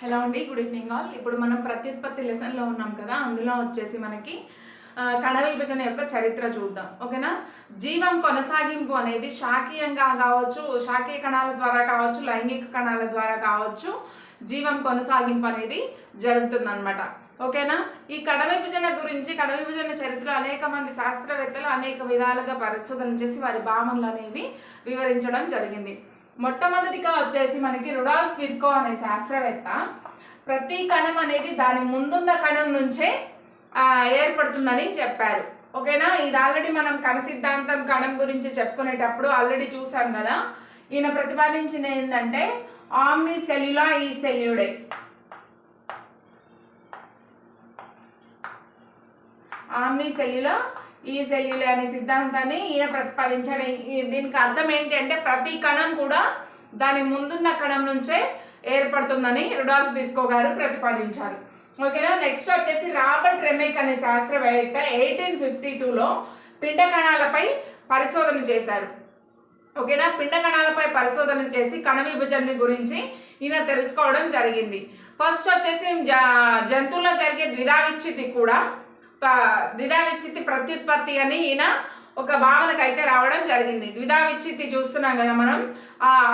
Hello అండి, good evening all. ఇప్పుడు మనం ప్రత్యుత్పత్తి లెసన్లో ఉన్నాం కదా. అందులో వచ్చేసి మనకి కణ విభజన యొక్క చరిత్ర చూద్దాం. ఓకేనా. జీవం కొనసాగింపు అనేది శాఖీయంగా కావచ్చు, శాఖీయ కణాల ద్వారా కావచ్చు, లైంగిక కణాల ద్వారా కావచ్చు, జీవం కొనసాగింపు అనేది జరుగుతుందన్నమాట. ఓకేనా. ఈ కణ విభజన గురించి, కణ విభజన చరిత్ర అనేక మంది శాస్త్రవేత్తలు అనేక విధాలుగా పరిశోధన చేసి వారి భావనలు అనేవి వివరించడం జరిగింది. మొట్టమొదటిగా వచ్చేసి మనకి రుడాల్ఫ్ విర్కో అనే శాస్త్రవేత్త ప్రతి కణం అనేది దాని ముందున్న కణం నుంచే ఏర్పడుతుందని చెప్పారు. ఓకేనా. ఇది ఆల్రెడీ మనం కణ సిద్ధాంతం కణం గురించి చెప్పుకునేటప్పుడు ఆల్రెడీ చూసాం కదా. ఈయన ప్రతిపాదించిన ఏంటంటే ఆమ్ని సెల్యులా ఈ సెల్యుడే. ఆమ్ని సెల్యులా ఈ సెల్యులే అనే సిద్ధాంతాన్ని ఈయన ప్రతిపాదించాడు. దీనికి అర్థం ఏంటి అంటే ప్రతి కణం కూడా దాని ముందున్న కణం నుంచే ఏర్పడుతుందని రుడాల్ఫ్ విర్కో గారు ప్రతిపాదించారు. ఓకేనా. నెక్స్ట్ వచ్చేసి రాబర్ట్ రెమెక్ అనే శాస్త్రవేత్త 1852లో పిండ కణాలపై పరిశోధన చేశారు. ఓకేనా. పిండ కణాలపై పరిశోధన చేసి కణ విభజన గురించి ఈయన తెలుసుకోవడం జరిగింది. ఫస్ట్ వచ్చేసి జంతువుల్లో జరిగే ద్విధావిచ్ఛితి కూడా ద్విధావిచ్ఛితి ప్రత్యుత్పత్తి అని ఈయన ఒక భావనకు అయితే రావడం జరిగింది. ద్విధావిచ్ఛితి చూస్తున్నాం కదా మనం.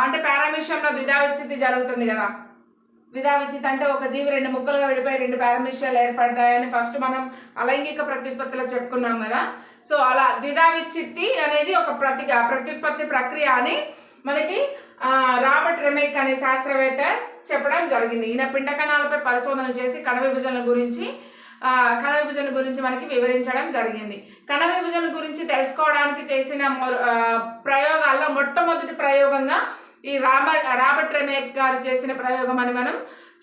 అంటే పారామిషంలో ద్విధావిచ్ఛితి జరుగుతుంది కదా. ద్విధావిచ్ఛితి అంటే ఒక జీవి రెండు ముక్కలుగా విడిపోయి రెండు పారామిషాలు ఏర్పడతాయని ఫస్ట్ మనం అలైంగిక ప్రత్యుత్పత్తిలో చెప్పుకున్నాం కదా. సో అలా ద్విధావిచ్ఛితి అనేది ఒక ప్రత్యుత్పత్తి ప్రక్రియ అని మనకి రాబర్ట్ రెమెక్ అనే శాస్త్రవేత్త చెప్పడం జరిగింది. ఈయన పిండ కణాలపై పరిశోధన చేసి కణ విభజన గురించి మనకి వివరించడం జరిగింది. కణ విభజన గురించి తెలుసుకోవడానికి చేసిన ప్రయోగాల్లో మొట్టమొదటి ప్రయోగంగా ఈ రాబర్ట్ రెమెక్ గారు చేసిన ప్రయోగం అని మనం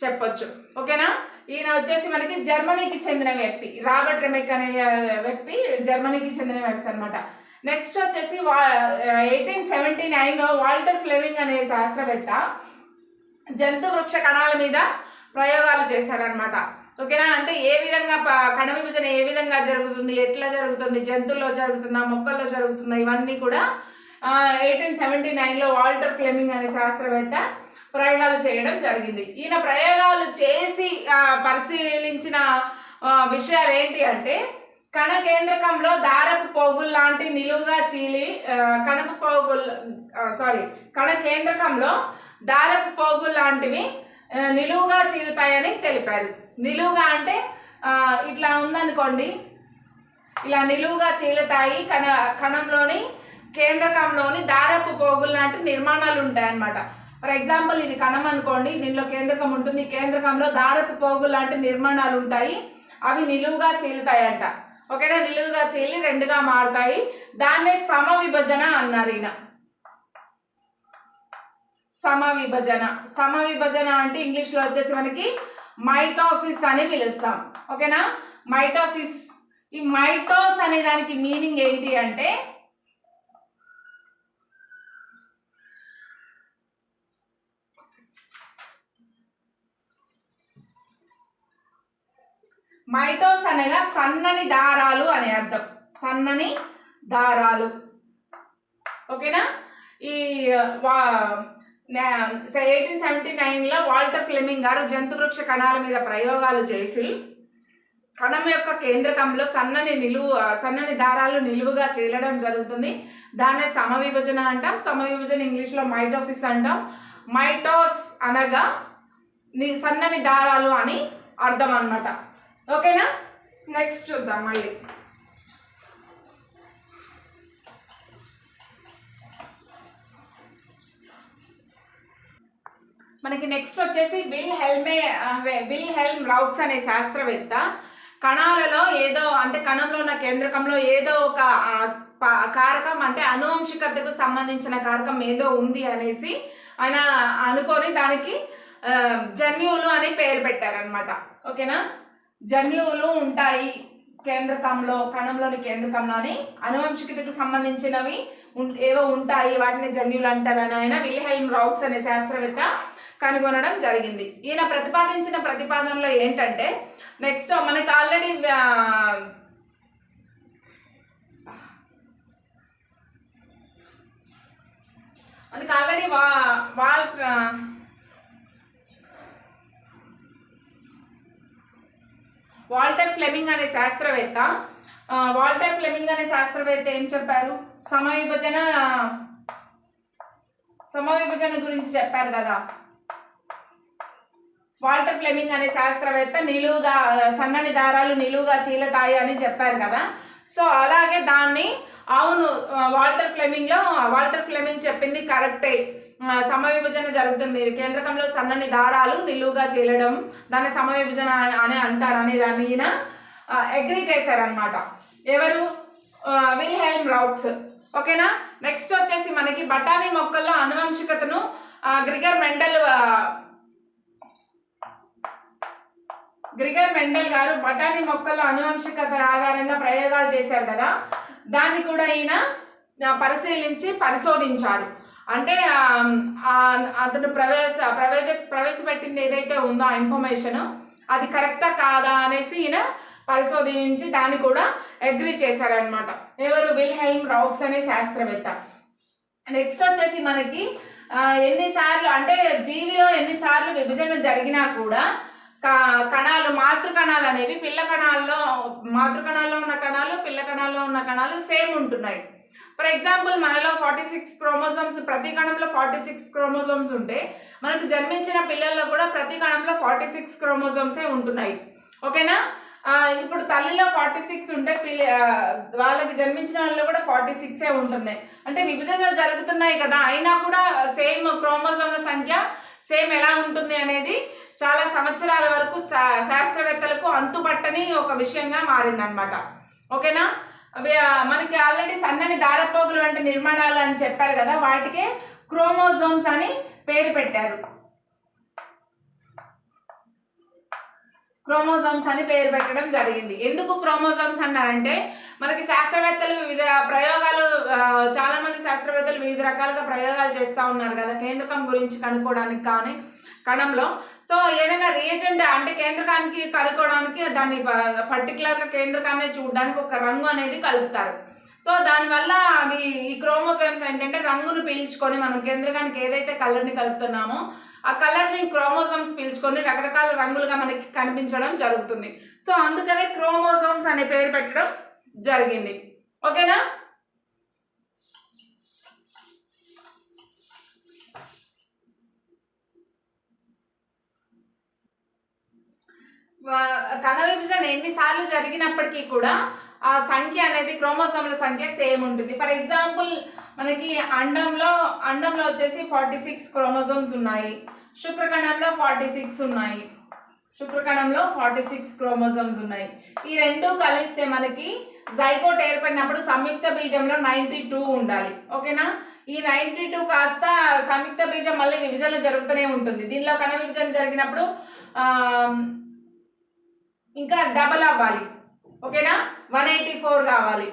చెప్పొచ్చు. ఓకేనా. ఈయన వచ్చేసి మనకి జర్మనీకి చెందిన వ్యక్తి. రాబర్ట్ రెమెక్ అనే వ్యక్తి జర్మనీకి చెందిన వ్యక్తి అనమాట. నెక్స్ట్ వచ్చేసి 1879లో వాల్టర్ ఫ్లెమింగ్ అనే శాస్త్రవేత్త జంతు వృక్ష కణాల మీద ప్రయోగాలు చేశారనమాట. ఓకేనా. అంటే ఏ విధంగా కణ విభజన ఏ విధంగా జరుగుతుంది, ఎట్లా జరుగుతుంది, జంతువుల్లో జరుగుతుందా, మొక్కల్లో జరుగుతుందా, ఇవన్నీ కూడా 1879లో వాల్టర్ ఫ్లెమింగ్ అనే శాస్త్రవేత్త ప్రయోగాలు చేయడం జరిగింది. ఈయన ప్రయోగాలు చేసి పరిశీలించిన విషయాలు ఏంటి అంటే కణ కేంద్రకంలో దారపు పోగులు లాంటి నిలువుగా చీలి కణ కేంద్రకంలో దారపు పోగులు లాంటివి నిలువుగా చీలుతాయని తెలిపారు. నిలువుగా అంటే ఇట్లా ఉందనుకోండి, ఇలా నిలువుగా చీలుతాయి. కణంలోని కేంద్రకంలోని దారపు పోగులు లాంటి నిర్మాణాలు ఉంటాయి అన్నమాట. ఫర్ ఎగ్జాంపుల్ ఇది కణం అనుకోండి, దీనిలో కేంద్రకం ఉంటుంది. కేంద్రకంలో దారపు పోగులు లాంటి నిర్మాణాలు ఉంటాయి. అవి నిలువుగా చీలుతాయంట. ఓకేనా. నిలువుగా చీలి రెండుగా మారుతాయి. దాన్నే సమవిభజన అన్నారు ఈయన. సమవిభజన అంటే ఇంగ్లీష్లో వచ్చేసి మనకి మైటోసిస్ అని పిలుస్తాం. ఓకేనా. మైటోసిస్. ఈ మైటోస్ అనే దానికి మీనింగ్ ఏంటి అంటే మైటోస్ అనగా సన్నని దారాలు అనే అర్థం. సన్నని దారాలు. ఓకేనా. ఈ 1879లో వాల్టర్ ఫ్లెమింగ్ గారు జంతు వృక్ష కణాల మీద ప్రయోగాలు చేసి కణం యొక్క కేంద్రకంలో సన్నని దారాలు నిలువుగా చీలడం జరుగుతుంది. దాన్నే సమవిభజన అంటాం. సమవిభజన ఇంగ్లీష్లో మైటోసిస్ అంటాం. మైటోస్ అనగా సన్నని దారాలు అని అర్థం అన్నమాట. ఓకేనా. నెక్స్ట్ చూద్దాం మళ్ళీ. మనకి నెక్స్ట్ వచ్చేసి విల్ హెల్మ్ రౌక్స్ అనే శాస్త్రవేత్త కణాలలో కణంలో ఉన్న కేంద్రకంలో ఏదో ఒక కారకం అంటే అనువంశికతకు సంబంధించిన కారకం ఏదో ఉంది అనేసి ఆయన అనుకొని దానికి జన్యువులు అని పేరు పెట్టారనమాట. ఓకేనా. జన్యువులు ఉంటాయి కణంలోని కేంద్రకంలో అని అనువంశికతకు సంబంధించినవి ఏవో ఉంటాయి, వాటిని జన్యువులు అంటారని ఆయన విల్హెల్మ్ రౌక్స్ అనే శాస్త్రవేత్త కనుగొనడం జరిగింది. ఈయన ప్రతిపాదించిన ప్రతిపాదనలో ఏంటంటే నెక్స్ట్ మనకి ఆల్రెడీ వాల్టర్ ఫ్లెమింగ్ అనే శాస్త్రవేత్త ఏం చెప్పారు? సమవిభజన గురించి చెప్పారు కదా. వాల్టర్ ఫ్లెమింగ్ అనే శాస్త్రవేత్త సన్నని దారాలు నిలువుగా చీలతాయి అని చెప్పారు కదా. సో అలాగే దాన్ని అవును వాల్టర్ ఫ్లెమింగ్ చెప్పింది కరెక్టే, సమవిభజన జరుగుతుంది, కేంద్రకంలో సన్నని దారాలు నిలువుగా చీలడం దాన్ని సమవిభజన అని అంటారు అనే దాన్ని ఈయన అగ్రీ చేశారనమాట. ఎవరు? విల్హెల్మ్ రౌక్స్. ఓకేనా. నెక్స్ట్ వచ్చేసి మనకి బఠానీ మొక్కల్లో ఆనువంశికతను గ్రిగర్ మెండల్ గారు బఠానీ మొక్కల్లో ఆనువంశికత ఆధారంగా ప్రయోగాలు చేశారు కదా. దాన్ని కూడా ఈయన పరిశోధించారు. అంటే అతను ప్రవేశపెట్టింది ఏదైతే ఉందో ఆ ఇన్ఫర్మేషన్ అది కరెక్టా కాదా అనేసి ఈయన పరిశోధించి దాన్ని కూడా అగ్రీ చేశారనమాట. ఎవరు? విల్హెల్మ్ రౌక్స్ అనే శాస్త్రవేత్త. నెక్స్ట్ వచ్చేసి మనకి ఎన్నిసార్లు అంటే జీవిలో ఎన్నిసార్లు విభజన జరిగినా కూడా కణాలు మాతృకణాలు అనేవి మాతృకణాల్లో ఉన్న కణాలు పిల్ల కణాల్లో ఉన్న కణాలు సేమ్ ఉంటున్నాయి. ఫర్ ఎగ్జాంపుల్ మనలో 46 క్రోమోజోమ్స్, ప్రతి కణంలో 46 క్రోమోజోమ్స్ ఉంటే మనకు జన్మించిన పిల్లల్లో కూడా ప్రతి కణంలో 46 క్రోమోజోమ్సే ఉంటున్నాయి. ఓకేనా. ఇప్పుడు తల్లిలో 46 ఉంటే వాళ్ళకి జన్మించిన వాళ్ళలో కూడా 46 ఉంటున్నాయి. అంటే విభజనలు జరుగుతున్నాయి కదా, అయినా కూడా సేమ్ క్రోమోజోమ్ల సంఖ్య సేమ్ ఎలా ఉంటుంది అనేది చాలా సంవత్సరాల వరకు శాస్త్రవేత్తలకు అంతుపట్టని ఒక విషయంగా మారిందనమాట. ఓకేనా. మనకి ఆల్రెడీ సన్నని దారపోగులు వంటి నిర్మాణాలు అని చెప్పారు కదా, వాటికే క్రోమోజోమ్స్ అని పేరు పెట్టారు. క్రోమోజోమ్స్ అని పేరు పెట్టడం జరిగింది. ఎందుకు క్రోమోజోమ్స్ అన్నారంటే మనకి శాస్త్రవేత్తలు చాలా మంది శాస్త్రవేత్తలు వివిధ రకాలుగా ప్రయోగాలు చేస్తూ ఉన్నారు కదా కేంద్రకం గురించి కనుక్కోవడానికి కానీ కణంలో. సో ఏదైనా రియేజెంట్ అంటే కేంద్రకానికి కనుక్కోవడానికి దాన్ని పర్టికులర్గా కేంద్రకాన్ని చూడడానికి ఒక రంగు అనేది కలుపుతారు. సో దానివల్ల అవి ఈ క్రోమోజోమ్స్ ఏంటంటే రంగును పీల్చుకొని మనం కేంద్రకానికి ఏదైతే కలర్ని కలుపుతున్నామో ఆ కలర్ని క్రోమోజోమ్స్ పీల్చుకొని రకరకాల రంగులుగా మనకి కనిపించడం జరుగుతుంది. సో అందుకనే క్రోమోజోమ్స్ అనే పేరు పెట్టడం జరిగింది. ఓకేనా. కణ విభజన ఎన్నిసార్లు జరిగినప్పటికీ కూడా ఆ సంఖ్య అనేది క్రోమోసోమ్ల సంఖ్య సేమ్ ఉంటుంది. ఫర్ ఎగ్జాంపుల్ మనకి అండంలో వచ్చేసి 46 క్రోమోజోమ్స్ ఉన్నాయి, శుక్రకణంలో 46 ఉన్నాయి, శుక్రకణంలో 46 క్రోమోజోమ్స్ ఉన్నాయి. ఈ రెండు కలిస్తే మనకి జైగోట్ ఏర్పడినప్పుడు సంయుక్త బీజంలో 92 ఉండాలి. ఓకేనా. ఈ 92 కాస్త సంయుక్త బీజం మళ్ళీ విభజన జరుగుతూనే ఉంటుంది. దీనిలో కణ విభజన జరిగినప్పుడు ఇంకా డబల్ అవ్వాలి. ఓకేనా. 184 కావాలి,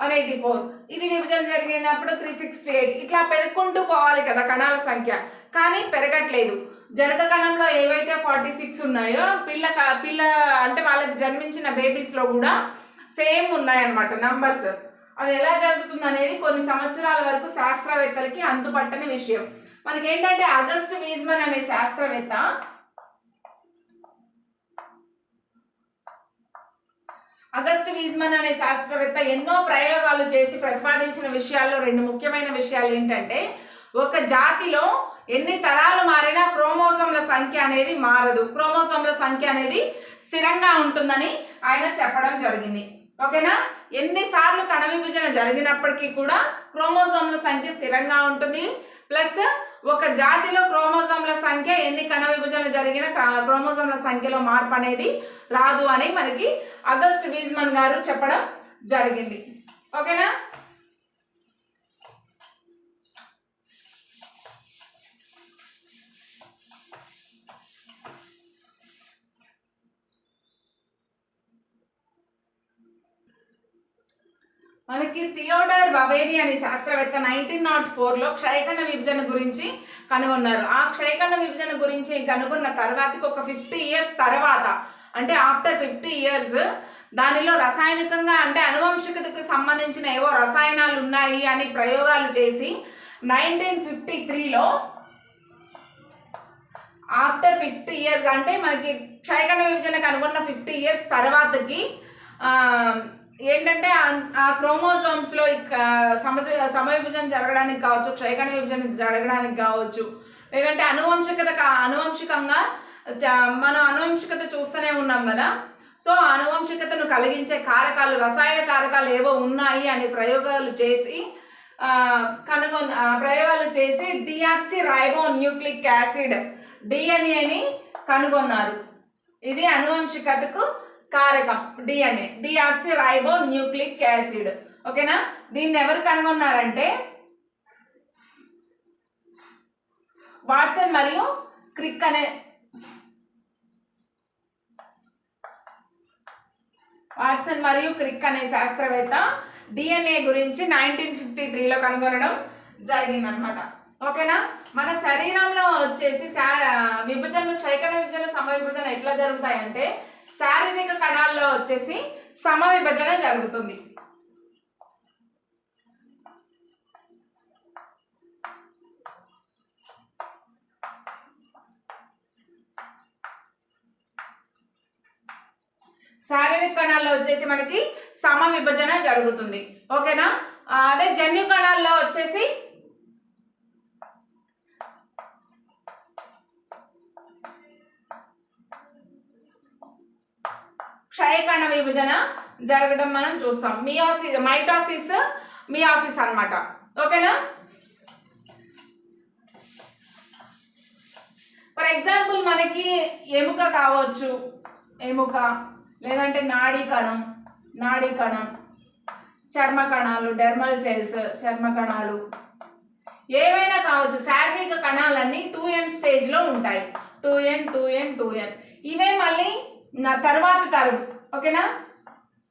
184. ఇది విభజన జరిగినప్పుడు 368. ఇట్లా పెరుగుకుంటూ పోవాలి కదా కణాల సంఖ్య, కానీ పెరగట్లేదు. జనక కణంలో ఏవైతే 46 ఉన్నాయో పిల్ల అంటే వాళ్ళకి జన్మించిన బేబీస్లో కూడా సేమ్ ఉన్నాయన్నమాట నంబర్స్. అది ఎలా జరుగుతుంది అనేది కొన్ని సంవత్సరాల వరకు శాస్త్రవేత్తలకి అంతుపట్టని విషయం. మనకేంటంటే అగస్ట్ వీజ్మన్ అనే శాస్త్రవేత్త ఎన్నో ప్రయోగాలు చేసి ప్రతిపాదించిన విషయాల్లో రెండు ముఖ్యమైన విషయాలు ఏంటంటే ఒక జాతిలో ఎన్ని తరాలు మారినా క్రోమోజోమ్ల సంఖ్య అనేది మారదు, క్రోమోజోమ్ల సంఖ్య అనేది స్థిరంగా ఉంటుందని ఆయన చెప్పడం జరిగింది. ఓకేనా. ఎన్నిసార్లు కణ విభజన జరిగినప్పటికీ కూడా క్రోమోజోమ్ల సంఖ్య స్థిరంగా ఉంటుంది. ప్లస్ ఒక జాతిలో క్రోమోజోమ్ల సంఖ్య ఎన్ని కణ విభజన జరిగిన క్రోమోజోమ్ల సంఖ్యలో మార్పు అనేది రాదు అని మనకి అగస్ట్ వీజ్మన్ గారు చెప్పడం జరిగింది. ఓకేనా. మనకి థియోడర్ బవేరీ అనే శాస్త్రవేత్త 1904లో క్షయకణ విభజన గురించి కనుగొన్నారు. ఆ క్షయకణ విభజన గురించి కనుగొన్న తర్వాతకి ఒక 50 years తర్వాత అంటే ఆఫ్టర్ 50 years దానిలో రసాయనికంగా అంటే అనువంశికతకు సంబంధించిన ఏవో రసాయనాలు ఉన్నాయి అని ప్రయోగాలు చేసి 1953లో ఆఫ్టర్ 50 years అంటే మనకి క్షయకణ విభజన కనుగొన్న 50 years తర్వాతకి ఏంటంటే ఆ క్రోమోజోమ్స్లో సమవిభజన జరగడానికి కావచ్చు, క్షయకణ విభజన జరగడానికి కావచ్చు, లేదంటే అనువంశికంగా మనం అనువంశికత చూస్తూనే ఉన్నాం కదా. సో అనువంశికతను కలిగించే కారకాలు, రసాయన కారకాలు ఏవో ఉన్నాయి అని ప్రయోగాలు చేసి డియాక్సీ రైబో న్యూక్లిక్ యాసిడ్ డిఎన్ఏని కనుగొన్నారు. ఇది అనువంశికతకు కారకం డిఎన్ఏ, డియాక్సీ రైబో న్యూక్లిక్ యాసిడ్. ఓకేనా. దీన్ని ఎవరు కనుగొన్నారంటే వాట్సన్ మరియు క్రిక్ అనే శాస్త్రవేత్త డిఎన్ఏ గురించి 1953లో కనుగొనడం జరిగిందనమాట. ఓకేనా. మన శరీరంలో వచ్చేసి క్షయకణ విభజన సమవిభజన ఎట్లా జరుగుతాయంటే శారీరక కణాల్లో వచ్చేసి సమవిభజన జరుగుతుంది. శారీరక కణాల్లో వచ్చేసి మనకి సమవిభజన జరుగుతుంది. ఓకేనా. అదే జన్యు కణాల్లో వచ్చేసి క్షయకణ విభజన జరగడం మనం చూస్తాం. మియోసిస్ అన్నమాట. ఓకేనా. ఫర్ ఎగ్జాంపుల్ మనకి ఎముక కావచ్చు, లేదంటే నాడీ కణం, చర్మ కణాలు, డెర్మల్ సెల్స్, చర్మ కణాలు ఏవైనా కావచ్చు. శారీరక కణాలన్నీ 2n స్టేజ్లో ఉంటాయి. 2n. ఇవే మళ్ళీ తర్వాత తరం. ఓకేనా.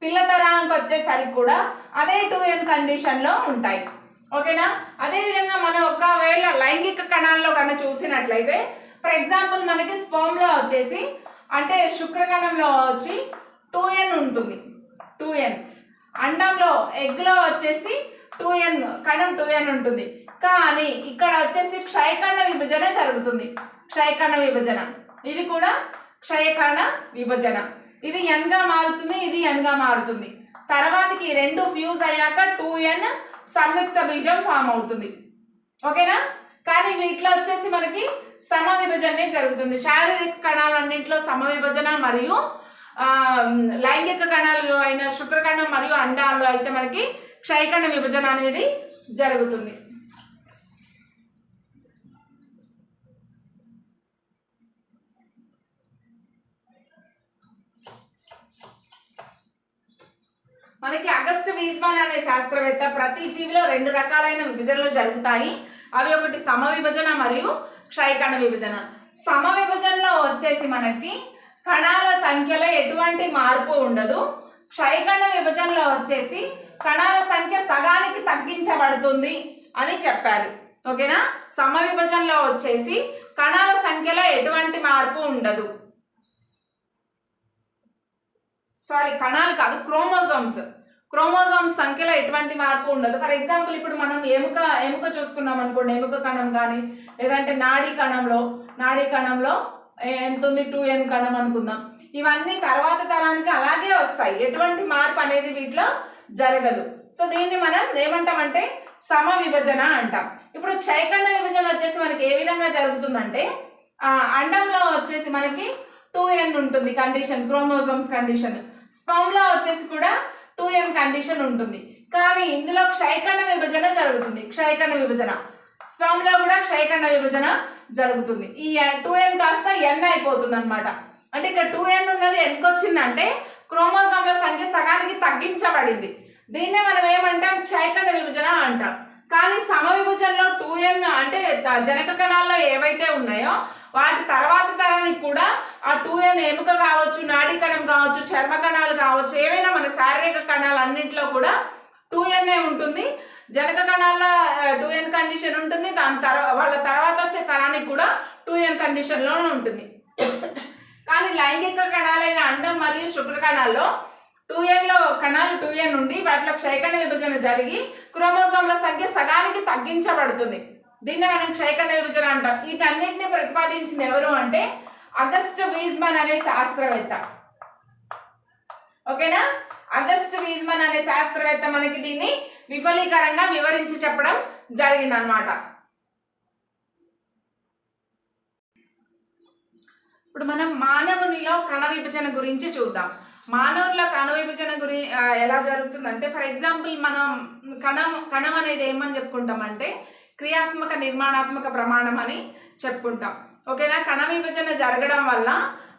పిల్ల తరానికి వచ్చేసరికి కూడా అదే 2n కండిషన్లో ఉంటాయి. ఓకేనా. అదేవిధంగా మనం ఒకవేళ లైంగిక కణాల్లో కన్నా చూసినట్లయితే ఫర్ ఎగ్జాంపుల్ మనకి స్పర్మ్లో వచ్చేసి అంటే శుక్రకణంలో వచ్చి 2n ఉంటుంది. 2n. అండంలో ఎగ్లో వచ్చేసి 2n కణం 2n ఉంటుంది. కానీ ఇక్కడ వచ్చేసి క్షయకణ విభజన జరుగుతుంది. ఇది కూడా క్షయకణ విభజన. ఇది n గా మారుతుంది, ఇది n గా మారుతుంది. తర్వాతకి రెండు ఫ్యూజ్ అయ్యాక 2n సంయుక్త బీజం ఫామ్ అవుతుంది. ఓకేనా. కానీ వీటిలో వచ్చేసి మనకి సమవిభజనే జరుగుతుంది. శారీరక కణాలన్నింటిలో సమవిభజన మరియు లైంగిక కణాలు అయిన శుక్రకణం మరియు అండాల్లో అయితే మనకి క్షయకణ విభజన అనేది జరుగుతుంది. మనకి అగస్ట్ వీజ్మాన్ అనే శాస్త్రవేత్త ప్రతి జీవిలో 2 రకాలైన విభజనలు జరుగుతాయి. అవి ఒకటి సమవిభజన మరియు క్షయకణ విభజన. సమవిభజనలో వచ్చేసి మనకి కణాల సంఖ్యలో ఎటువంటి మార్పు ఉండదు. క్షయకణ విభజనలో వచ్చేసి కణాల సంఖ్య సగానికి తగ్గించబడుతుంది అని చెప్పారు. ఓకేనా. సమవిభజనలో వచ్చేసి కణాల సంఖ్యలో ఎటువంటి మార్పు ఉండదు. కణాలు కాదు, క్రోమోజోమ్స్ సంఖ్యలో ఎటువంటి మార్పు ఉండదు. ఫర్ ఎగ్జాంపుల్ ఇప్పుడు మనం ఎముక చూసుకున్నాం అనుకోండి. ఎముక కణం కానీ లేదంటే నాడీ కణంలో ఎంత ఉంది 2n కణం అనుకుందాం. ఇవన్నీ తర్వాత తరానికి అలాగే వస్తాయి. ఎటువంటి మార్పు అనేది వీటిలో జరగదు. సో దీన్ని మనం ఏమంటామంటే సమవిభజన అంటాం. ఇప్పుడు క్షయకణ విభజన వచ్చేసి మనకి ఏ విధంగా జరుగుతుందంటే అండంలో వచ్చేసి మనకి 2n ఉంటుంది కండిషన్, క్రోమోజోమ్స్ కండిషన్. స్పర్మ్లో వచ్చేసి కూడా 2n కండిషన్ ఉంటుంది. కానీ ఇందులో క్షయకణ విభజన జరుగుతుంది. స్పర్మ్లో కూడా క్షయకణ విభజన జరుగుతుంది. ఈ 2n కాస్త n అయిపోతుంది అనమాట. అంటే ఇక్కడ 2n ఉన్నది nకి వచ్చిందంటే క్రోమోజోమ్ల సంఖ్య సగానికి తగ్గించబడింది. దీన్నే మనం ఏమంటాం క్షయకణ విభజన అంటాం. కానీ సమవిభజనలో 2n అంటే జనక కణాల్లో ఏవైతే ఉన్నాయో వాటి తర్వాత తరానికి కూడా ఆ 2n ఎముక కావచ్చు, నాడీ కణం కావచ్చు, చర్మ కణాలు కావచ్చు, ఏవైనా మన శారీరక కణాలన్నింటిలో కూడా 2n ఉంటుంది. జనక కణాల్లో 2n కండిషన్ ఉంటుంది. వాళ్ళ తర్వాత వచ్చే తరానికి కూడా 2n కండిషన్లోనే ఉంటుంది. కానీ లైంగిక కణాలైన అండం మరియు శుక్ర కణాల్లో 2nలో కణాలు 2n ఉండి వాటిలో క్షయకణ విభజన జరిగి క్రోమోజోమ్ల సంఖ్య సగానికి తగ్గించబడుతుంది. దీన్ని మనం క్షయకణ విభజన అంటాం. వీటన్నిటిని ప్రతిపాదించింది ఎవరు అంటే అగస్ట్ వీజ్మన్ అనే శాస్త్రవేత్త. ఓకేనా, అగస్ట్ వీజ్మన్ అనే శాస్త్రవేత్త మనకి దీన్ని విఫలీకరంగా వివరించి చెప్పడం జరిగిందనమాట. ఇప్పుడు మనం మానవునిలో కణ విభజన గురించి చూద్దాం. మానవుల్లో కణ విభజన ఎలా జరుగుతుందంటే, ఫర్ ఎగ్జాంపుల్ మనం కణం అనేది ఏమని చెప్పుకుంటామంటే క్రియాత్మక నిర్మాణాత్మక ప్రమాణం అని చెప్పుకుంటాం. ఓకేనా, కణ విభజన జరగడం వల్ల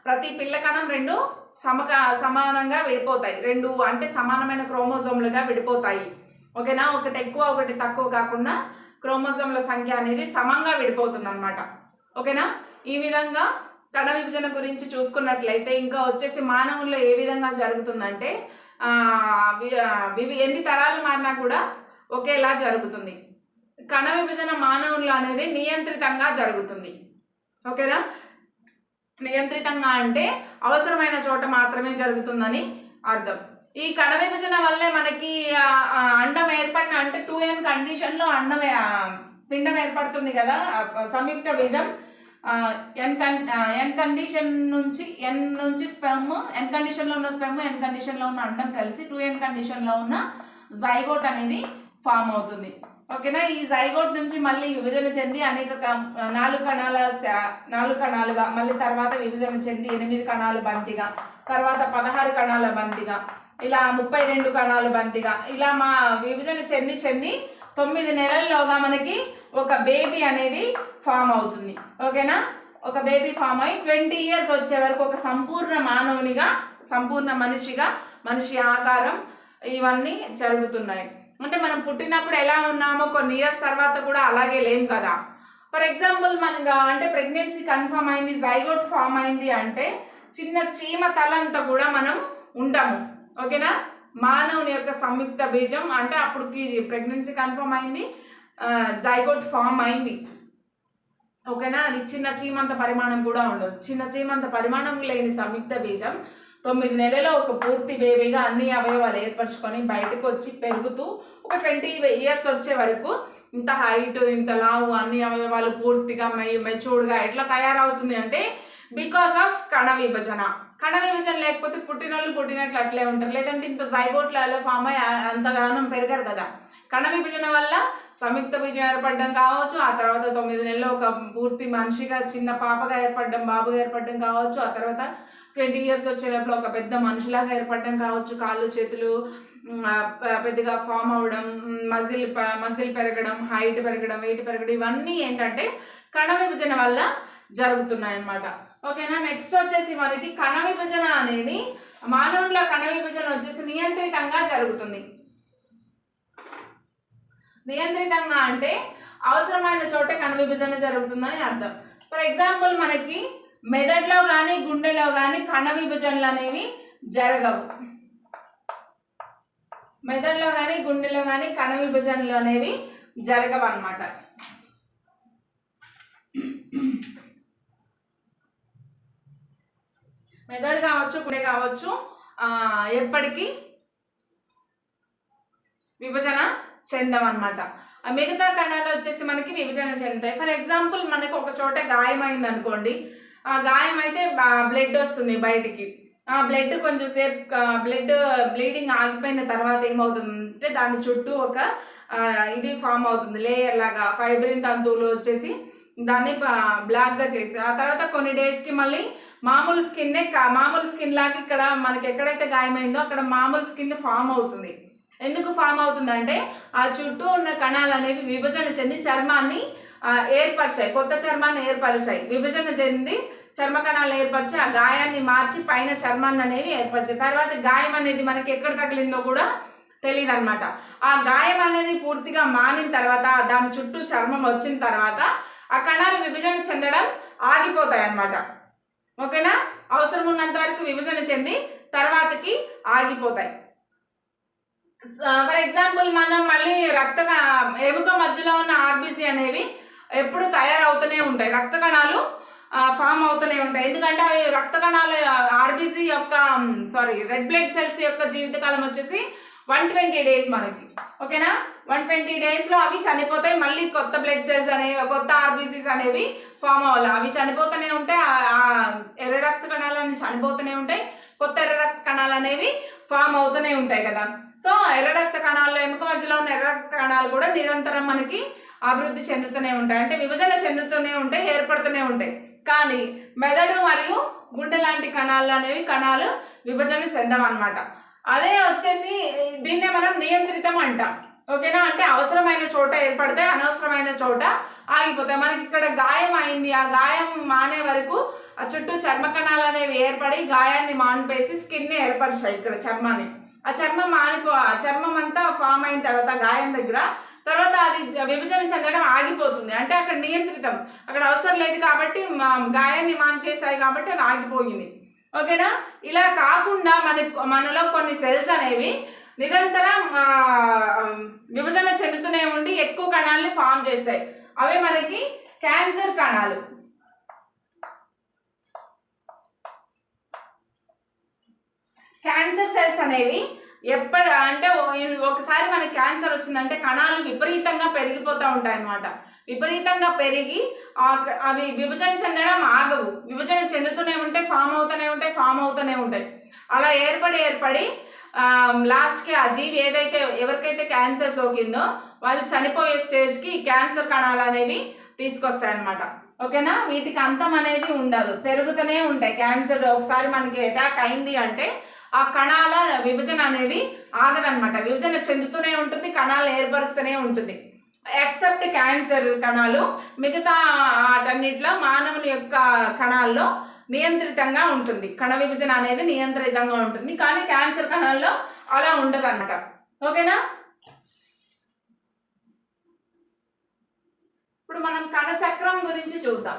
ప్రతి పిల్ల కణం రెండు సమానంగా విడిపోతాయి. రెండు అంటే సమానమైన క్రోమోజోమ్లుగా విడిపోతాయి. ఓకేనా, ఒకటి ఎక్కువ ఒకటి తక్కువ కాకుండా క్రోమోజోమ్ల సంఖ్య అనేది సమంగా విడిపోతుంది అనమాట. ఓకేనా, ఈ విధంగా కణ విభజన గురించి చూసుకున్నట్లయితే ఇంకా వచ్చేసి మానవుల్లో ఏ విధంగా జరుగుతుందంటే ఎన్ని తరాలు మారినా కూడా ఒకేలా జరుగుతుంది. కణ విభజన మానవుల్లో అనేది నియంత్రితంగా జరుగుతుంది. ఓకేనా, నియంత్రితంగా అంటే అవసరమైన చోట మాత్రమే జరుగుతుందని అర్థం. ఈ కణ విభజన వల్లే మనకి అండం ఏర్పడిన అంటే 2n కండిషన్లో పిండం ఏర్పడుతుంది కదా, సంయుక్త బీజం. ఎన్ కండిషన్ నుంచి స్పెర్మ్, ఎన్ కండిషన్లో ఉన్న స్పెర్మ్, ఎన్ కండిషన్లో ఉన్న అండం కలిసి 2n కండిషన్లో ఉన్న జైగోట్ అనేది ఫామ్ అవుతుంది. ఓకేనా, ఈ జైగోట్ నుంచి మళ్ళీ విభజన చెంది అనేక 4 కణాలుగా, మళ్ళీ తర్వాత విభజన చెంది 8 కణాలు బంతిగా, తర్వాత 16 కణాల బంతిగా, ఇలా 32 కణాలు బంతిగా, ఇలా విభజన చెంది 9 నెలల్లోగా మనకి ఒక బేబీ అనేది ఫామ్ అవుతుంది. ఓకేనా, ఒక బేబీ ఫామ్ అయి 20 years వచ్చే వరకు ఒక సంపూర్ణ మానవునిగా, సంపూర్ణ మనిషి ఆకారం ఇవన్నీ జరుగుతున్నాయి. అంటే మనం పుట్టినప్పుడు ఎలా ఉన్నామో కొన్ని ఇయర్స్ తర్వాత కూడా అలాగే లేం కదా. ఫర్ ఎగ్జాంపుల్ మనగా అంటే ప్రెగ్నెన్సీ కన్ఫర్మ్ అయింది, జైగోట్ ఫామ్ అయింది అంటే చిన్న చీమ తలంతా కూడా మనం ఉంటాము. ఓకేనా, మానవుని యొక్క సంయుక్త బీజం అంటే అప్పటికి ప్రెగ్నెన్సీ కన్ఫర్మ్ అయింది, జైగోట్ ఫామ్ అయింది. ఓకేనా, అది చిన్న చీమంత పరిమాణం కూడా ఉండదు. చిన్న చీమంత పరిమాణం లేని సంయుక్త బీజం 9 నెలల్లో ఒక పూర్తి బేబీగా అన్ని అవయవాలు ఏర్పరచుకొని బయటకు వచ్చి పెరుగుతూ ఒక 20 years వచ్చే వరకు ఇంత హైట్, ఇంత లావు, అన్ని అవయవాలు పూర్తిగా మెచ్యూర్డ్గా ఎట్లా తయారవుతుంది అంటే బికాస్ ఆఫ్ కణ విభజన. కణ విభజన లేకపోతే పుట్టినోళ్ళు పుట్టినట్లు అట్లే ఉంటారు, లేదంటే ఇంత జైగోట్లలో ఫామ్ అయ్యి అంతగానం పెరగరు కదా. కణ విభజన వల్ల సంయుక్త బీజం ఏర్పడడం కావచ్చు, ఆ తర్వాత 9 నెలల్లో ఒక పూర్తి మనిషిగా చిన్న పాపగా ఏర్పడడం, బాబుగా ఏర్పడడం కావచ్చు, ఆ తర్వాత 20 years వచ్చేటప్పుడు ఒక పెద్ద మనిషిలాగా ఏర్పడడం కావచ్చు, కాళ్ళు చేతులు పెద్దగా ఫామ్ అవ్వడం, మజిల్ పెరగడం, హైట్ పెరగడం, వెయిట్ పెరగడం, ఇవన్నీ ఏంటంటే కణ విభజన వల్ల జరుగుతున్నాయి అన్నమాట. ఓకేనా, నెక్స్ట్ వచ్చేసి మనకి కణ విభజన అనేది మానవుల్లో కణ విభజన వచ్చేసి నియంత్రితంగా జరుగుతుంది. నియంత్రితంగా అంటే అవసరమైన చోటే కణ విభజన జరుగుతుందని అర్థం. ఫర్ ఎగ్జాంపుల్ మనకి మెదడులో కానీ గుండెలో కానీ కణ విభజనలు అనేవి జరగవు. మెదడులో కానీ గుండెలో కానీ కణ విభజనలు అనేవి జరగవు అన్నమాట. మెదడు కావచ్చు, గుండె కావచ్చు, ఎప్పటికీ విభజన చెందవన్నమాట. మిగతా కణాలు వచ్చేసి మనకి విభజన చెందుతాయి. ఫర్ ఎగ్జాంపుల్ మనకి ఒక చోట గాయమైంది అనుకోండి, ఆ గాయం అయితే బ్లడ్ వస్తుంది బయటికి. ఆ బ్లడ్ కొంచెం సేపు బ్లీడింగ్ ఆగిపోయిన తర్వాత ఏమవుతుందంటే దాని చుట్టూ ఒక ఇది ఫామ్ అవుతుంది, లేయర్ లాగా ఫైబ్రిన్ తంతువులు వచ్చేసి దాన్ని బ్లాక్గా చేసి ఆ తర్వాత కొన్ని డేస్కి మళ్ళీ మామూలు స్కిన్ లాగా ఇక్కడ మనకి ఎక్కడైతే గాయమైందో అక్కడ మామూలు స్కిన్ ఫామ్ అవుతుంది. ఎందుకు ఫామ్ అవుతుందంటే ఆ చుట్టూ ఉన్న కణాలు అనేవి విభజన చెంది చర్మాన్ని ఏర్పరిచాయి, కొత్త చర్మాన్ని ఏర్పరిచాయి. విభజన చెంది చర్మ కణాలు ఏర్పరిచి ఆ గాయాన్ని మార్చి పైన చర్మాన్ని అనేవి ఏర్పరిచాయి. తర్వాత గాయం అనేది మనకి ఎక్కడ తగిలిందో కూడా తెలియదు అనమాట. ఆ గాయం అనేది పూర్తిగా మానిన తర్వాత దాని చుట్టూ చర్మం వచ్చిన తర్వాత ఆ కణాలు విభజన చెందడం ఆగిపోతాయి అన్నమాట. ఓకేనా, అవసరం ఉన్నంత వరకు విభజన చెంది తర్వాతకి ఆగిపోతాయి. ఫర్ ఎగ్జాంపుల్ మనం మళ్ళీ ఎముక మధ్యలో ఉన్న ఆర్బీసీ అనేవి ఎప్పుడు తయారవుతూనే ఉంటాయి, రక్త కణాలు ఫామ్ అవుతూనే ఉంటాయి. ఎందుకంటే అవి రక్త కణాలు ఆర్బీసీ యొక్క రెడ్ బ్లడ్ సెల్స్ యొక్క జీవితకాలం వచ్చేసి 120 days మనకి. ఓకేనా, 120 డేస్లో అవి చనిపోతాయి. మళ్ళీ కొత్త బ్లడ్ సెల్స్ అనేవి, కొత్త ఆర్బీసీస్ అనేవి ఫామ్ అవ్వాలి. అవి చనిపోతూనే ఉంటాయి, ఎర్ర రక్త కణాలు చనిపోతూనే ఉంటాయి, కొత్త ఎర్ర రక్త కణాలు అనేవి ఫామ్ అవుతూనే ఉంటాయి కదా. సో ఎర్ర రక్త కణాల్లో ఎముక మధ్యలో ఉన్న ఎర్ర రక్త కణాలు కూడా నిరంతరం మనకి అభివృద్ధి చెందుతూనే ఉంటాయి, అంటే విభజన చెందుతూనే ఉంటాయి, ఏర్పడుతూనే ఉంటాయి. కానీ మెదడు మరియు గుండె లాంటి కణాలు విభజన చెందమన్నమాట. అదే వచ్చేసి దీన్నే మనం నియంత్రితం అంటాం. ఓకేనా, అంటే అవసరమైన చోట ఏర్పడితే అనవసరమైన చోట ఆగిపోతాయి. మనకి ఇక్కడ గాయం అయింది, ఆ గాయం మానే వరకు ఆ చుట్టూ చర్మ కణాలు అనేవి ఏర్పడి గాయాన్ని మానిపేసి స్కిన్ని ఏర్పరిచాయి ఇక్కడ చర్మాన్ని. ఆ చర్మం అంతా ఫామ్ అయిన తర్వాత గాయం తర్వాత అది విభజన చెందడం ఆగిపోతుంది, అంటే అక్కడ నియంత్రితం, అక్కడ అవసరం లేదు కాబట్టి గాయాన్ని చేశాయి కాబట్టి అది ఆగిపోయింది. ఓకేనా, ఇలా కాకుండా మనలో కొన్ని సెల్స్ అనేవి నిరంతరం విభజన చెందుతూనే ఉండి ఎక్కువ కణాలని ఫామ్ చేస్తాయి. అవే మనకి క్యాన్సర్ కణాలు. క్యాన్సర్ సెల్స్ అనేవి అంటే ఒకసారి మనకి క్యాన్సర్ వచ్చిందంటే కణాలు విపరీతంగా పెరిగిపోతూ ఉంటాయి అన్నమాట. విపరీతంగా పెరిగి అవి విభజన చెందడం ఆగవు, విభజన చెందుతూనే ఉంటాయి, ఫామ్ అవుతూనే ఉంటాయి. అలా ఏర్పడి లాస్ట్కి ఆ జీవి ఎవరికైతే క్యాన్సర్ సోకిందో వాళ్ళు చనిపోయే స్టేజ్కి క్యాన్సర్ కణాలు అనేవి తీసుకొస్తాయి అన్నమాట. ఓకేనా, వీటికి అంతం అనేది ఉండదు, పెరుగుతూనే ఉంటాయి. క్యాన్సర్ ఒకసారి మనకి అటాక్ అయింది అంటే ఆ కణాల విభజన అనేది ఆగదనమాట, విభజన చెందుతూనే ఉంటుంది, కణాలు ఏర్పరుస్తూనే ఉంటుంది. ఎక్సెప్ట్ క్యాన్సర్ కణాలు మిగతా వాటన్నిటిలో మానవుని యొక్క కణాల్లో నియంత్రితంగా ఉంటుంది, కణ విభజన అనేది నియంత్రితంగా ఉంటుంది. కానీ క్యాన్సర్ కణాల్లో అలా ఉండదు అనమాట. ఓకేనా, ఇప్పుడు మనం కణచక్రం గురించి చూద్దాం.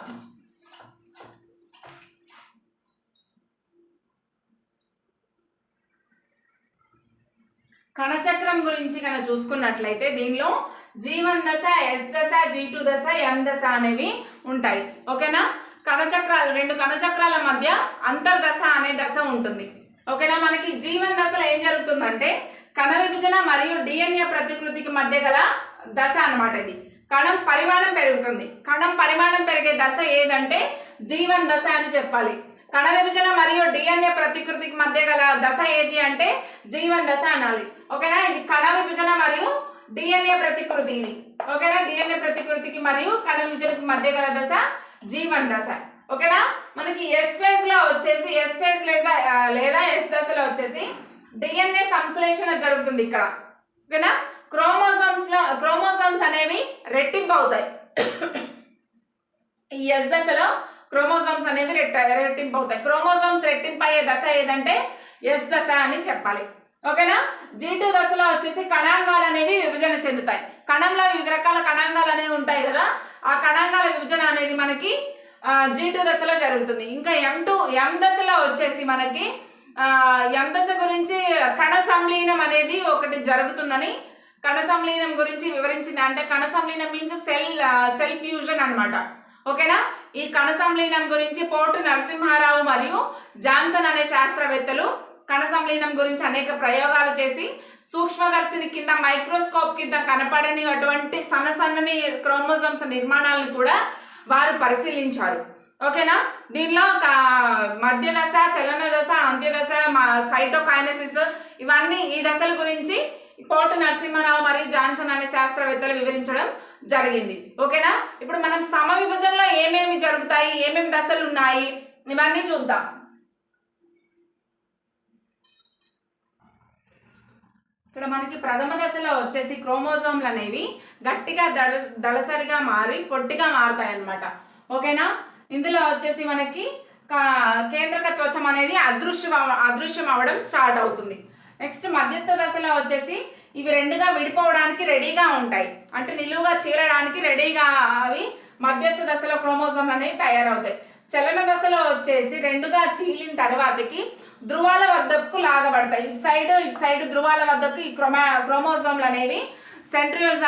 కణచక్రం గురించి కనుక చూసుకున్నట్లయితే దీనిలో G1 దశ, S దశ, G2 దశ, M దశ అనేవి ఉంటాయి. ఓకేనా, రెండు కణచక్రాల మధ్య అంతర్దశ అనే దశ ఉంటుంది. ఓకేనా, మనకి G1 దశలో ఏం జరుగుతుందంటే కణ విభజన మరియు DNA ప్రతికృతికి మధ్య గల దశ అన్నమాట. ఇది కణం పరిమాణం పెరుగుతుంది. కణం పరిమాణం పెరిగే దశ ఏదంటే G1 దశ అని చెప్పాలి. కణ విభజన మరియు DNA ప్రతికృతికి మధ్య గల దశ ఏది అంటే G1 దశ అనాలి. ఓకేనా, ఇది కణ విభజన మరియు DNA ప్రతికృతి. ఇది ఓకేనా, DNA ప్రతికృతికి మరియు కణ విభజనకి మధ్య గల దశ G1 దశ. ఓకేనా, మనకి ఎస్ ఫేజ్ లేదా ఎస్ దశలో వచ్చేసి DNA సంశ్లేషణ జరుగుతుంది ఇక్కడ. ఓకేనా, క్రోమోజోమ్స్ అనేవి రెట్టింపు అవుతాయి. ఈ ఎస్ దశలో క్రోమోజోమ్స్ అనేవి రెట్టింపు అవుతాయి. క్రోమోజోమ్స్ రెట్టింపు అయ్యే దశ ఏదంటే ఎస్ దశ అని చెప్పాలి. ఓకేనా, G2 దశలో వచ్చేసి కణాంగాలు అనేవి విభజన చెందుతాయి. కణంలో వివిధ రకాల కణాంగాలు అనేవి ఉంటాయి కదా, ఆ కణాంగాల విభజన అనేది మనకి G2 దశలో జరుగుతుంది. ఇంకా M దశలో వచ్చేసి మనకి M దశ గురించి కణ సంలీనం అనేది ఒకటి జరుగుతుందని, కణ సంలీనం గురించి వివరించింది. అంటే కణ సంలీనం మీన్స్ సెల్ ఫ్యూజన్ అన్నమాట. ఓకేనా, ఈ కణ సంలీనం గురించి పోర్ట్ నరసింహారావు మరియు జాన్సన్ అనే శాస్త్రవేత్తలు కణ సంలీనం గురించి అనేక ప్రయోగాలు చేసి సూక్ష్మదర్శిని కింద మైక్రోస్కోప్ కింద కనపడని అటువంటి సన్నని క్రోమోజోమ్స్ నిర్మాణాలను కూడా వారు పరిశీలించారు. ఓకేనా, దీనిలో మధ్య దశ, చలన దశ, అంత్య దశ, సైటోకైనసిస్ ఇవన్నీ ఈ దశల గురించి పోర్ట్ నరసింహారావు మరియు జాన్సన్ అనే శాస్త్రవేత్తలు వివరించడం జరిగింది. ఓకేనా, ఇప్పుడు మనం సమవిభజనలో ఏమేమి జరుగుతాయి, ఏమేమి దశలు ఉన్నాయి ఇవన్నీ చూద్దాం. ఇక్కడ మనకి ప్రథమ దశలో వచ్చేసి క్రోమోజోమ్లు అనేవి గట్టిగా దళసరిగా మారి పొట్టిగా మారుతాయి అన్నమాట. ఓకేనా, ఇందులో వచ్చేసి మనకి కేంద్రక త్వచం అనేది అదృశ్యం అవ్వడం స్టార్ట్ అవుతుంది. నెక్స్ట్ మధ్యస్థ దశలో వచ్చేసి ఇవి రెండుగా విడిపోవడానికి రెడీగా ఉంటాయి, అంటే నిలువుగా చీరడానికి రెడీగా అవి మధ్యస్థ దశలో క్రోమోజోమ్ అనేవి తయారవుతాయి. చలన దశలో వచ్చేసి రెండుగా చీలిన తర్వాతకి ధృవాల వద్దకు లాగబడతాయి. ఇటు సైడ్ ధృవాల వద్దకు ఈ క్రోమోజోమ్లు అనేవి సెంట్రియోల్స్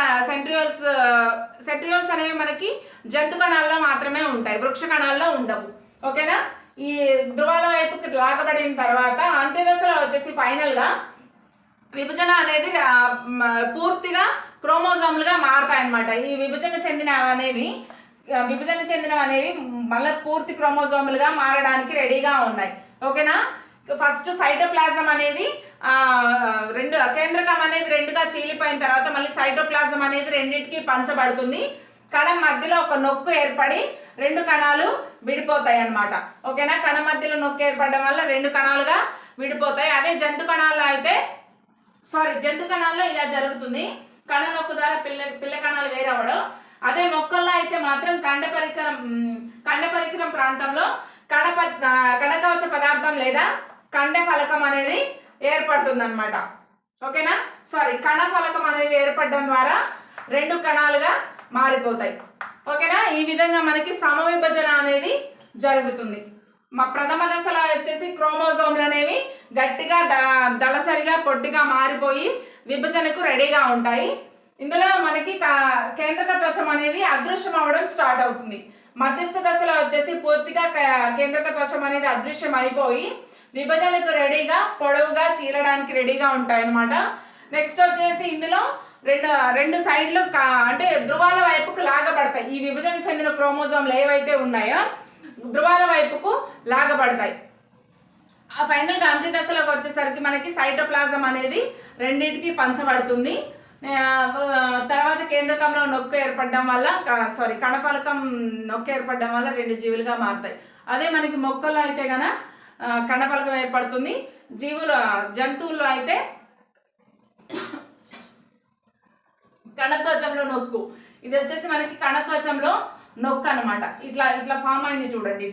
అనేవి మనకి జంతు కణాల్లో మాత్రమే ఉంటాయి, వృక్ష కణాల్లో ఉండవు. ఓకేనా, ఈ ధృవాల వైపుకి లాగబడిన తర్వాత అంత్యదశలో వచ్చేసి ఫైనల్గా విభజన అనేది పూర్తిగా క్రోమోజోమ్లుగా మారుతాయి అన్నమాట. ఈ విభజన చెందినవి అనేవి మళ్ళీ పూర్తి క్రోమోజోములుగా మారడానికి రెడీగా ఉన్నాయి. ఓకేనా. ఫస్ట్ సైటోప్లాజం అనేది కేంద్రకం అనేది రెండుగా చీలిపోయిన తర్వాత మళ్ళీ సైటోప్లాజం అనేది రెండింటికి పంచబడుతుంది. కణం మధ్యలో ఒక నొక్కు ఏర్పడి రెండు కణాలు విడిపోతాయి అన్నమాట. ఓకేనా. కణం మధ్యలో నొక్కు ఏర్పడడం వల్ల రెండు కణాలుగా విడిపోతాయి. అదే జంతు కణాల్లో ఇలా జరుగుతుంది. కణ నొక్కు ద్వారా పిల్ల కణాలు వేరవడం. అదే మొక్కల్లో అయితే మాత్రం కండ పరికరం ప్రాంతంలో కణకవచ పదార్థం లేదా కండ ఫలకం అనేది ఏర్పడుతుంది అనమాట. ఓకేనా. కణ ఫలకం అనేది ఏర్పడడం ద్వారా రెండు కణాలుగా మారిపోతాయి. ఓకేనా. ఈ విధంగా మనకి సమవిభజన అనేది జరుగుతుంది. మా ప్రథమ దశలో వచ్చేసి క్రోమోజోమ్లు అనేవి గట్టిగా దళసరిగా పొట్టిగా మారిపోయి విభజనకు రెడీగా ఉంటాయి. ఇందులో మనకి కేంద్రకత్వచం అనేది అదృశ్యం అవ్వడం స్టార్ట్ అవుతుంది. మధ్యస్థ దశలో వచ్చేసి పూర్తిగా కేంద్రకత్వచం అనేది అదృశ్యం అయిపోయి విభజనకు రెడీగా పొడవుగా చీలడానికి రెడీగా ఉంటాయి అన్నమాట. నెక్స్ట్ వచ్చేసి ఇందులో రెండు సైడ్లు అంటే ధృవాల వైపుకు లాగబడతాయి. ఈ విభజన చెందిన క్రోమోజోమ్లు ఏవైతే ఉన్నాయో ధృవాల వైపుకు లాగబడతాయి. ఆ ఫైనల్గా అంత్య దశలోకి వచ్చేసరికి మనకి సైటోప్లాజం అనేది రెండింటికి పంచబడుతుంది. తర్వాత కేంద్రకంలో నొక్కు ఏర్పడడం వల్ల కణఫలకం నొక్కు ఏర్పడడం వల్ల రెండు జీవులుగా మారుతాయి. అదే మనకి మొక్కల్లో అయితే కనుక కణఫలకం ఏర్పడుతుంది. జంతువుల్లో అయితే కణత్వచంలో నొక్కు. ఇది వచ్చేసి మనకి కణత్వచంలో నొక్కు అనమాట. ఇట్లా ఫామ్ అయింది చూడండి.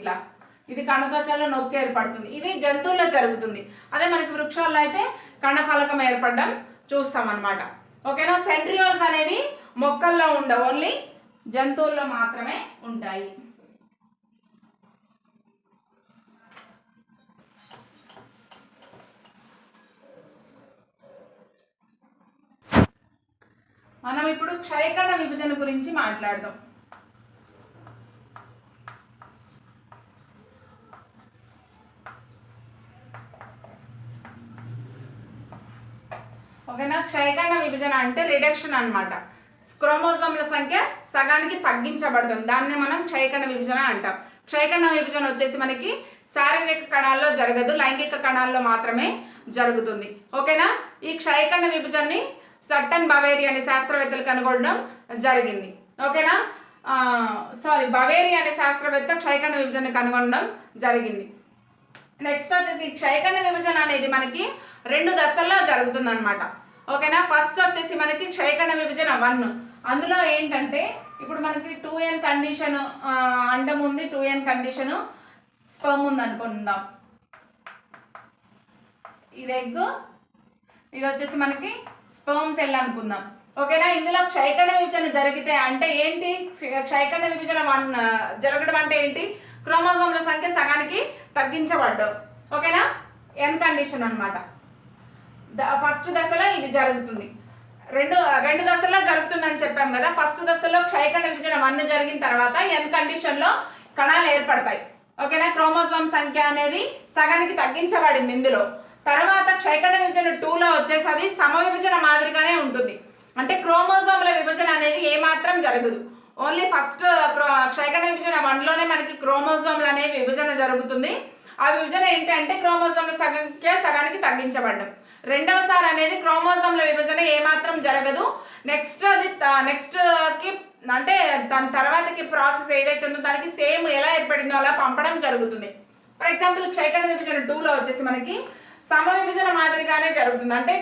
ఇది కణత్వచంలో నొక్కు ఏర్పడుతుంది. ఇది జంతువుల్లో జరుగుతుంది. అదే మనకి వృక్షాల్లో అయితే కణఫలకం ఏర్పడడం చూస్తాం అనమాట. ఓకేనా. సెంట్రియోల్స్ అనేవి మొక్కల్లో ఉండవు, ఓన్లీ జంతువుల్లో మాత్రమే ఉంటాయి. మనం ఇప్పుడు క్షయకణ విభజన గురించి మాట్లాడదాం. ఓకేనా. క్షయకణ విభజన అంటే రిడక్షన్ అన్నమాట. క్రోమోజోమ్ల సంఖ్య సగానికి తగ్గించబడుతుంది. దాన్ని మనం క్షయకణ విభజన అంటాం. క్షయకణ విభజన వచ్చేసి మనకి శారీరక కణాల్లో జరగదు, లైంగిక కణాల్లో మాత్రమే జరుగుతుంది. ఓకేనా. ఈ క్షయకణ విభజనని సట్టన్ బవేరి అనే శాస్త్రవేత్తలు కనుగొనడం జరిగింది. ఓకేనా. బవేరి అనే శాస్త్రవేత్త క్షయకణ విభజన కనుగొనడం జరిగింది. నెక్స్ట్ వచ్చేసి క్షయకణ విభజన అనేది మనకి 2 దశల్లో జరుగుతుంది అనమాట. ఓకేనా. ఫస్ట్ వచ్చేసి మనకి క్షయకణ విభజన 1. అందులో ఏంటంటే ఇప్పుడు మనకి 2n కండిషన్ అండం ఉంది, 2n కండిషన్ స్పర్మ్ ఉంది అనుకుందాం. ఇది ఎగ్, ఇది వచ్చేసి మనకి స్పర్మ్ సెల్ అనుకుందాం. ఓకేనా. ఇందులో క్షయకణ విభజన జరిగితే అంటే ఏంటి? క్షయకణ విభజన 1 జరగడం అంటే ఏంటి? క్రోమోజోమ్ల సంఖ్య సగానికి తగ్గించబడ్డం. ఓకేనా. ఎన్ కండిషన్ అనమాట. ఫస్ట్ దశలో ఇది జరుగుతుంది. రెండు దశల్లో జరుగుతుందని చెప్పాం కదా. ఫస్ట్ దశలో క్షయకణ విభజన 1 జరిగిన తర్వాత ఎన్ కండిషన్లో కణాలు ఏర్పడతాయి. ఓకేనా. క్రోమోజోమ్ సంఖ్య అనేది సగానికి తగ్గించబడింది ఇందులో. తర్వాత క్షయకణ విభజన 2లో వచ్చేసి అది సమవిభజన మాదిరిగానే ఉంటుంది. అంటే క్రోమోజోమ్ల విభజన అనేది ఏమాత్రం జరగదు. ఓన్లీ ఫస్ట్ క్షయకణ విభజన 1లోనే మనకి క్రోమోజోమ్లు అనేవి విభజన జరుగుతుంది. ఆ విభజన ఏంటంటే క్రోమోజోమ్ల సంఖ్య సగానికి తగ్గించబడ్డం. రెండవసారి అనేది క్రోమోజోమ్ల విభజన ఏమాత్రం జరగదు. నెక్స్ట్ కి అంటే దాని తర్వాతకి ప్రాసెస్ ఏదైతే ఉందో దానికి సేమ్ ఎలా ఏర్పడిందో అలా పంపడం జరుగుతుంది. ఫర్ ఎగ్జాంపుల్ క్షయకణ విభజన 2లో వచ్చేసి మనకి సమ విభజన మాదిరిగానే జరుగుతుంది. అంటే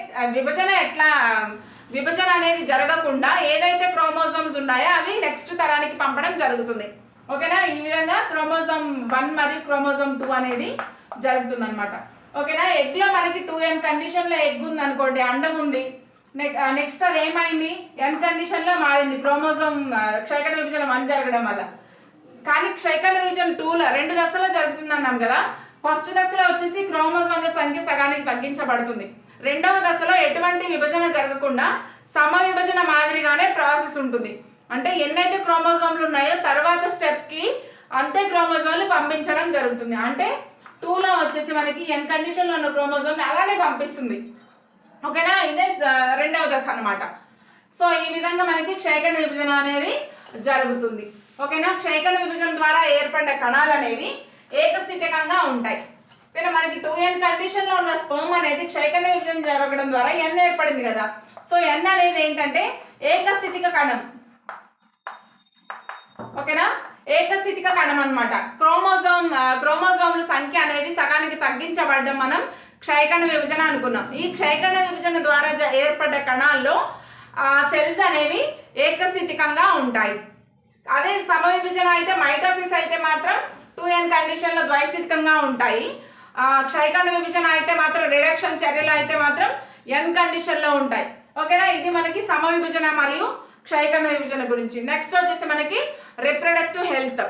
విభజన అనేది జరగకుండా ఏదైతే క్రోమోజోమ్స్ ఉన్నాయో అవి నెక్స్ట్ తరానికి పంపడం జరుగుతుంది. ఓకేనా. ఈ విధంగా క్రోమోజోమ్ 1 మరియు క్రోమోజోమ్ 2 అనేది జరుగుతుంది అనమాట. ఓకేనా. ఎగ్లో మనకి 2n కండిషన్లో ఎగ్ ఉంది అనుకోండి, అండం ఉంది. నెక్స్ట్ అది ఏమైంది? ఎన్ కండిషన్లో మారింది క్రోమోజోమ్ క్షయకణ విభజన 1 జరగడం వల్ల. కానీ క్షయకణ విభజన 2లో 2 దశలో జరుగుతుంది అన్నాం కదా. ఫస్ట్ దశలో వచ్చేసి క్రోమోజోమ్ల సంఖ్య సగానికి తగ్గించబడుతుంది. రెండవ దశలో ఎటువంటి విభజన జరగకుండా సమ విభజన మాదిరిగానే ప్రాసెస్ ఉంటుంది. అంటే ఎన్నైతే క్రోమోజోమ్లు ఉన్నాయో తర్వాత స్టెప్కి అంతే క్రోమోజోమ్లు పంపించడం జరుగుతుంది. అంటే 2లో వచ్చేసి మనకి ఎన్ కండిషన్లో ఉన్న క్రోమోజోమ్ని అలానే పంపిస్తుంది. ఓకేనా, ఇదే రెండవ దశ అన్నమాట. సో ఈ విధంగా మనకి క్షయకణ విభజన అనేది జరుగుతుంది. ఓకేనా, క్షయకణ విభజన ద్వారా ఏర్పడిన కణాలు అనేవి ఏకస్థితికంగా ఉంటాయి. ఓకేనా, మనకి 2n కండిషన్లో ఉన్న స్పర్మ్ అనేది క్షయకణ విభజన జరగడం ద్వారా n ఏర్పడింది కదా. సో n అనేది ఏంటంటే ఏకస్థితిక కణం. ఓకేనా, ఏకస్థితిక కణం అన్నమాట. క్రోమోజోమ్ల సంఖ్య అనేది సగానికి తగ్గించబడడం మనం క్షయకణ విభజన అనుకున్నాం. ఈ క్షయకణ విభజన ద్వారా ఏర్పడ్డ కణాల్లో సెల్స్ అనేవి ఏకస్థితికంగా ఉంటాయి. అదే సమవిభజన అయితే మైటోసిస్ అయితే మాత్రం 2n కండిషన్లో ద్వైస్థితికంగా ఉంటాయి. క్షయకణ విభజన అయితే మాత్రం రిడక్షన్ చర్యలు అయితే మాత్రం n కండిషన్లో ఉంటాయి. ఓకేనా, ఇది మనకి సమవిభజన మరియు క్షయకణ విభజన గురించి. నెక్స్ట్ వచ్చేసి మనకి రిప్రొడక్టివ్ హెల్త్.